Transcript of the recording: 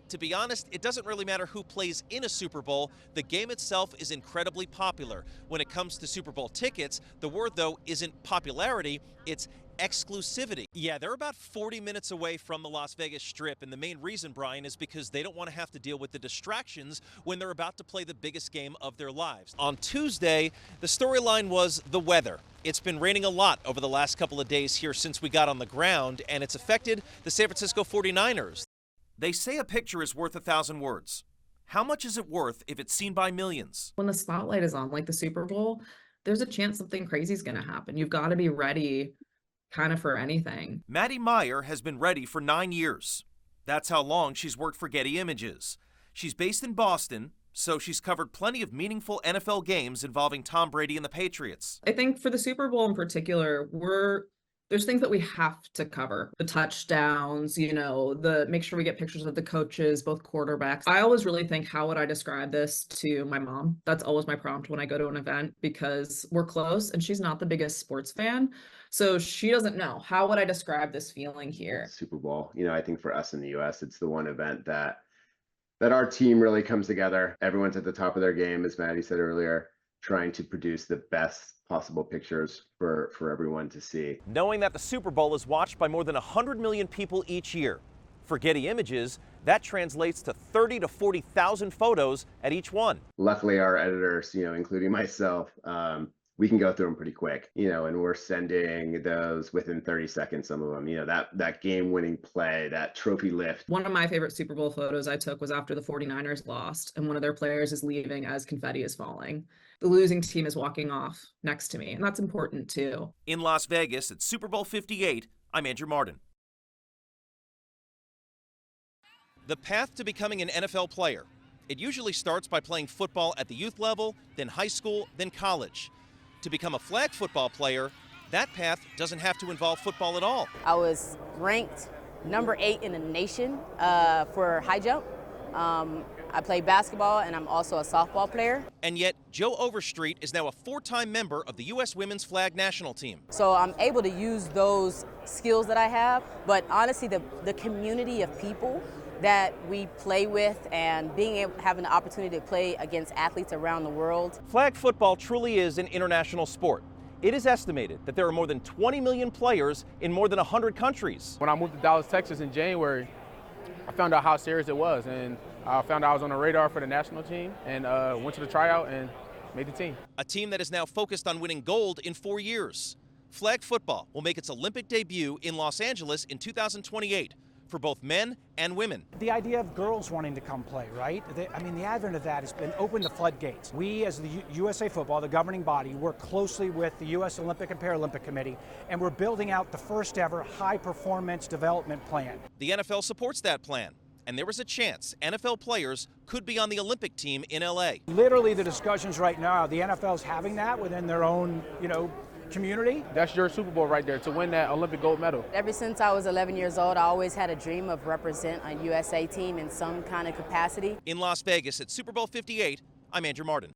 To be honest, it doesn't really matter who plays in a Super Bowl. The game itself is incredibly popular. When it comes to Super Bowl tickets, the word, though, isn't popularity, it's exclusivity. Yeah, they're about 40 minutes away from the Las Vegas Strip, and the main reason, Brian, is because they don't want to have to deal with the distractions when they're about to play the biggest game of their lives. On Tuesday, the storyline was the weather. It's been raining a lot over the last couple of days here since we got on the ground, and it's affected the San Francisco 49ers. They say a picture is worth 1,000 words. How much is it worth if it's seen by millions? When the spotlight is on, like the Super Bowl, there's a chance something crazy is going to happen. You've got to be ready kind of for anything. Maddie Meyer has been ready for 9 years. That's how long she's worked for Getty Images. She's based in Boston, so she's covered plenty of meaningful NFL games involving Tom Brady and the Patriots. I think for the Super Bowl in particular, there's things that we have to cover. The touchdowns, make sure we get pictures of the coaches, both quarterbacks. I always really think, how would I describe this to my mom? That's always my prompt when I go to an event, because we're close and she's not the biggest sports fan. So she doesn't know. How would I describe this feeling here? Super Bowl. I think for us in the US, it's the one event that our team really comes together. Everyone's at the top of their game, as Maddie said earlier, trying to produce the best possible pictures for everyone to see. Knowing that the Super Bowl is watched by more than 100 million people each year. For Getty Images, that translates to 30 to 40,000 photos at each one. Luckily, our editors, including myself, we can go through them pretty quick, and we're sending those within 30 seconds, some of them, that game-winning play, that trophy lift. One of my favorite Super Bowl photos I took was after the 49ers lost, and one of their players is leaving as confetti is falling. The losing team is walking off next to me, and that's important too. In Las Vegas at Super Bowl 58, I'm Andrew Martin. The path to becoming an NFL player. It usually starts by playing football at the youth level, then high school, then college. To become a flag football player, that path doesn't have to involve football at all. I was ranked number 8 in the nation for high jump. I play basketball, and I'm also a softball player. And yet, Joe Overstreet is now a 4-time member of the U.S. Women's Flag National Team. So I'm able to use those skills that I have, but honestly, the community of people that we play with and having the opportunity to play against athletes around the world. Flag football truly is an international sport. It is estimated that there are more than 20 million players in more than 100 countries. When I moved to Dallas, Texas in January, I found out how serious it was, and I found out I was on the radar for the national team, and went to the tryout and made the team. A team that is now focused on winning gold in 4 years. Flag football will make its Olympic debut in Los Angeles in 2028. For both men and women. The idea of girls wanting to come play, right? The advent of that has been open the floodgates. We, as the USA Football, the governing body, work closely with the U.S. Olympic and Paralympic Committee, and we're building out the first ever high-performance development plan. The NFL supports that plan, and there was a chance NFL players could be on the Olympic team in L.A. Literally, the discussions right now, the NFL's having that within their own, community. That's your Super Bowl right there, to win that Olympic gold medal. Ever since I was 11 years old, I always had a dream of represent a USA team in some kind of capacity. In Las Vegas at Super Bowl 58, I'm Andrew Martin.